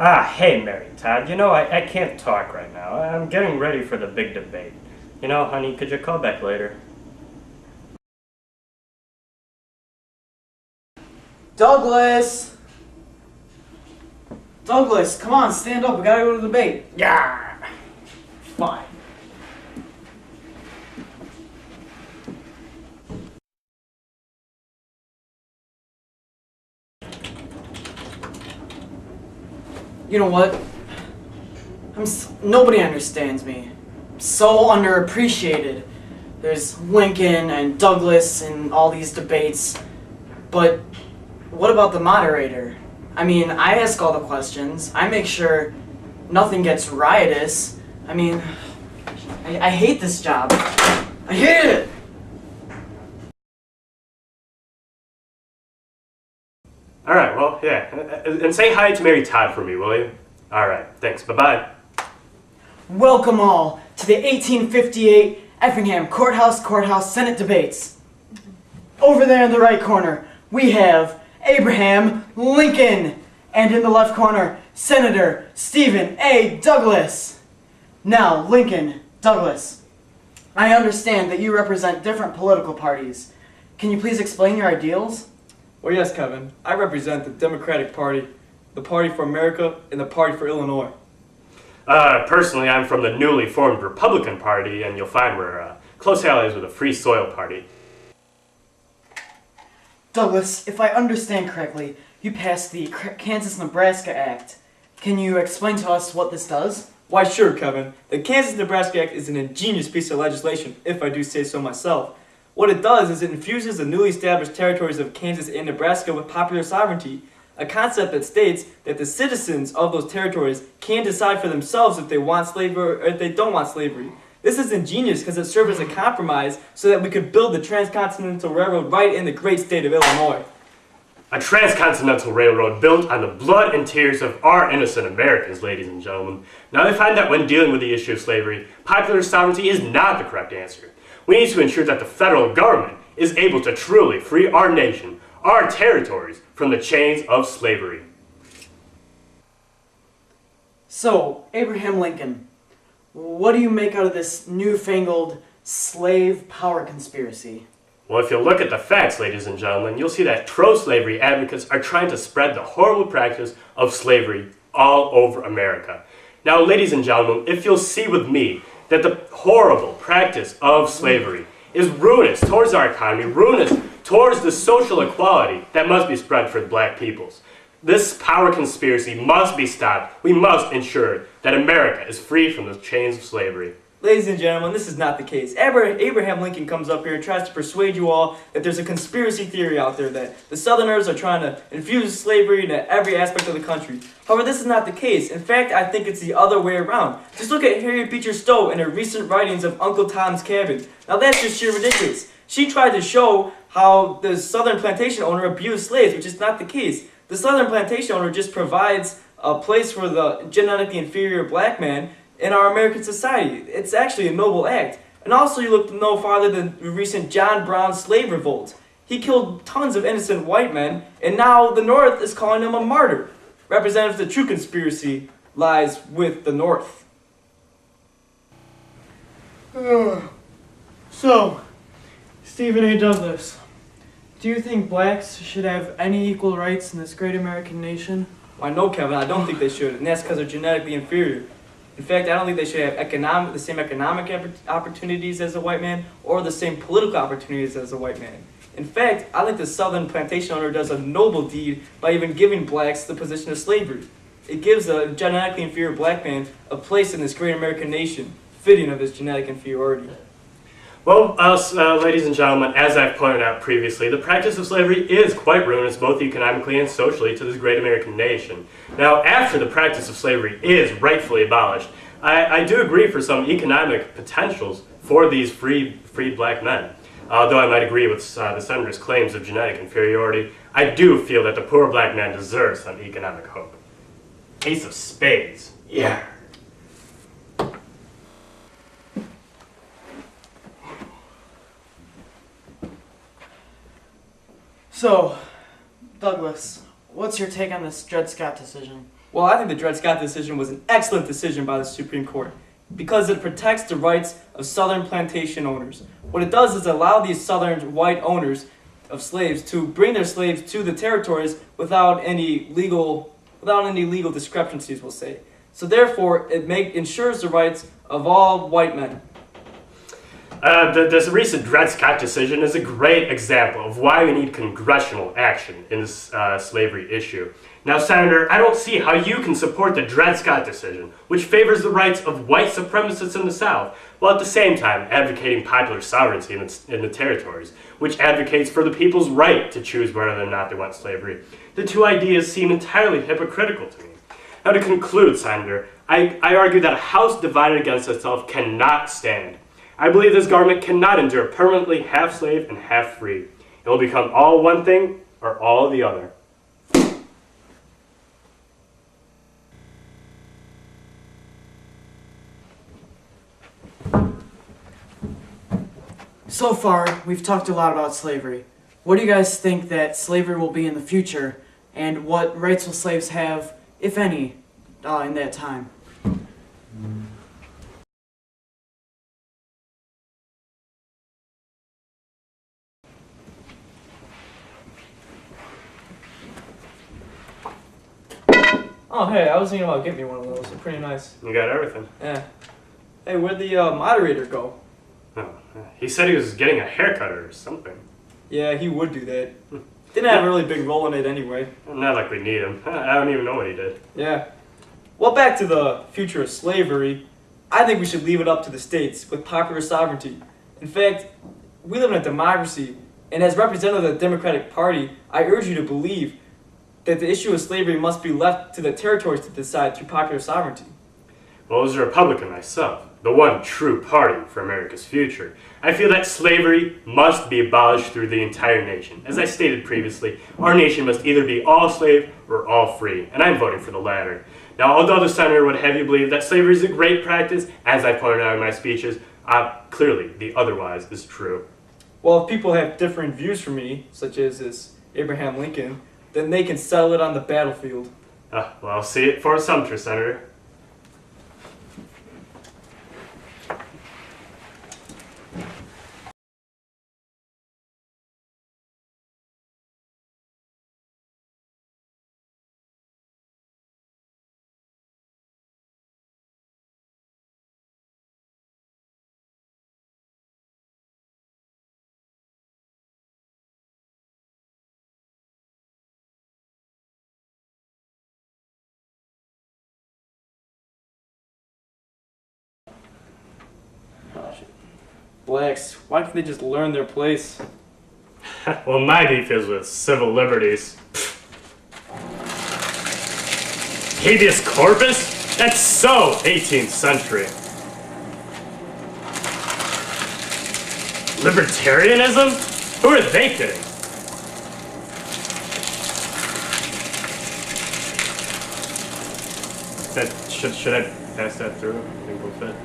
Hey, Mary Todd. I can't talk right now. I'm getting ready for the big debate. Honey, could you call back later? Douglas! Douglas, come on, stand up. We gotta go to the debate. Yeah. Fine. You know what? Nobody understands me. I'm so underappreciated. There's Lincoln and Douglas and all these debates. But what about the moderator? I mean, I ask all the questions. I make sure nothing gets riotous. I mean, I hate this job. I hate it! Alright, well, yeah. And say hi to Mary Todd for me, will you? Alright, thanks. Bye-bye. Welcome all to the 1858 Effingham Courthouse Senate debates. Over there in the right corner, we have Abraham Lincoln. And in the left corner, Senator Stephen A. Douglas. Now, Lincoln, Douglas, I understand that you represent different political parties. Can you please explain your ideals? Well, yes, Kevin. I represent the Democratic Party, the Party for America, and the Party for Illinois. Personally, I'm from the newly formed Republican Party, and you'll find we're close allies with the Free Soil Party. Douglas, if I understand correctly, you passed the Kansas-Nebraska Act. Can you explain to us what this does? Why, sure, Kevin. The Kansas-Nebraska Act is an ingenious piece of legislation, if I do say so myself. What it does is it infuses the newly established territories of Kansas and Nebraska with popular sovereignty, a concept that states that the citizens of those territories can decide for themselves if they want slavery or if they don't want slavery. This is ingenious because it served as a compromise so that we could build the Transcontinental Railroad right in the great state of Illinois. A transcontinental railroad built on the blood and tears of our innocent Americans, ladies and gentlemen. Now I find that when dealing with the issue of slavery, popular sovereignty is not the correct answer. We need to ensure that the federal government is able to truly free our nation, our territories, from the chains of slavery. So, Abraham Lincoln, what do you make out of this newfangled slave power conspiracy? Well, if you look at the facts, ladies and gentlemen, you'll see that pro-slavery advocates are trying to spread the horrible practice of slavery all over America. Now, ladies and gentlemen, if you'll see with me that the horrible practice of slavery is ruinous towards our economy, ruinous towards the social equality that must be spread for black peoples. This power conspiracy must be stopped. We must ensure that America is free from the chains of slavery. Ladies and gentlemen, this is not the case. Abraham Lincoln comes up here and tries to persuade you all that there's a conspiracy theory out there that the Southerners are trying to infuse slavery into every aspect of the country. However, this is not the case. In fact, I think it's the other way around. Just look at Harriet Beecher Stowe and her recent writings of Uncle Tom's Cabin. Now that's just sheer ridiculous. She tried to show how the Southern plantation owner abused slaves, which is not the case. The Southern plantation owner just provides a place for the genetically inferior black man in our American society. It's actually a noble act. And also you look no farther than the recent John Brown slave revolt. He killed tons of innocent white men, and now the North is calling him a martyr. Representative, the true conspiracy lies with the North. So, Stephen A. Douglas, do you think blacks should have any equal rights in this great American nation? Why, no, Kevin, I don't think they should, and that's because they're genetically inferior. In fact, I don't think they should have the same economic opportunities as a white man or the same political opportunities as a white man. In fact, I think the Southern plantation owner does a noble deed by even giving blacks the position of slavery. It gives a genetically inferior black man a place in this great American nation, fitting of his genetic inferiority. Well, ladies and gentlemen, as I've pointed out previously, the practice of slavery is quite ruinous both economically and socially to this great American nation. Now, after the practice of slavery is rightfully abolished, I do agree for some economic potentials for these freed black men. Though I might agree with the senator's claims of genetic inferiority, I do feel that the poor black man deserves some economic hope. Ace of spades. Yeah. So, Douglas, what's your take on this Dred Scott decision? Well, I think the Dred Scott decision was an excellent decision by the Supreme Court because it protects the rights of Southern plantation owners. What it does is allow these Southern white owners of slaves to bring their slaves to the territories without any legal discrepancies, we'll say. So therefore, it ensures the rights of all white men. This recent Dred Scott decision is a great example of why we need congressional action in this slavery issue. Now, Senator, I don't see how you can support the Dred Scott decision, which favors the rights of white supremacists in the South, while at the same time advocating popular sovereignty in the territories, which advocates for the people's right to choose whether or not they want slavery. The two ideas seem entirely hypocritical to me. Now, to conclude, Senator, I argue that a house divided against itself cannot stand. I believe this government cannot endure permanently half slave and half free. It will become all one thing or all the other. So far, we've talked a lot about slavery. What do you guys think that slavery will be in the future, and what rights will slaves have, if any, in that time? Oh, hey, I was thinking about getting me one of those. They're pretty nice. You got everything. Yeah. Hey, where'd the moderator go? Oh, he said he was getting a haircut or something. Yeah, he would do that. Didn't have a really big role in it anyway. Not like we need him. I don't even know what he did. Yeah. Well, back to the future of slavery. I think we should leave it up to the states with popular sovereignty. In fact, we live in a democracy, and as representative of the Democratic Party, I urge you to believe that the issue of slavery must be left to the territories to decide through popular sovereignty. Well, as a Republican myself, the one true party for America's future, I feel that slavery must be abolished through the entire nation. As I stated previously, our nation must either be all slave or all free, and I'm voting for the latter. Now, although the senator would have you believe that slavery is a great practice, as I pointed out in my speeches, clearly the otherwise is true. Well, if people have different views from me, such as this Abraham Lincoln, then they can settle it on the battlefield. Well, I'll see it for Sumter, Senator. Blacks, why can't they just learn their place? Well, my beef is with civil liberties. Habeas corpus? That's so 18th century. Libertarianism? Who are they kidding? Should I pass that through? I think we'll fit.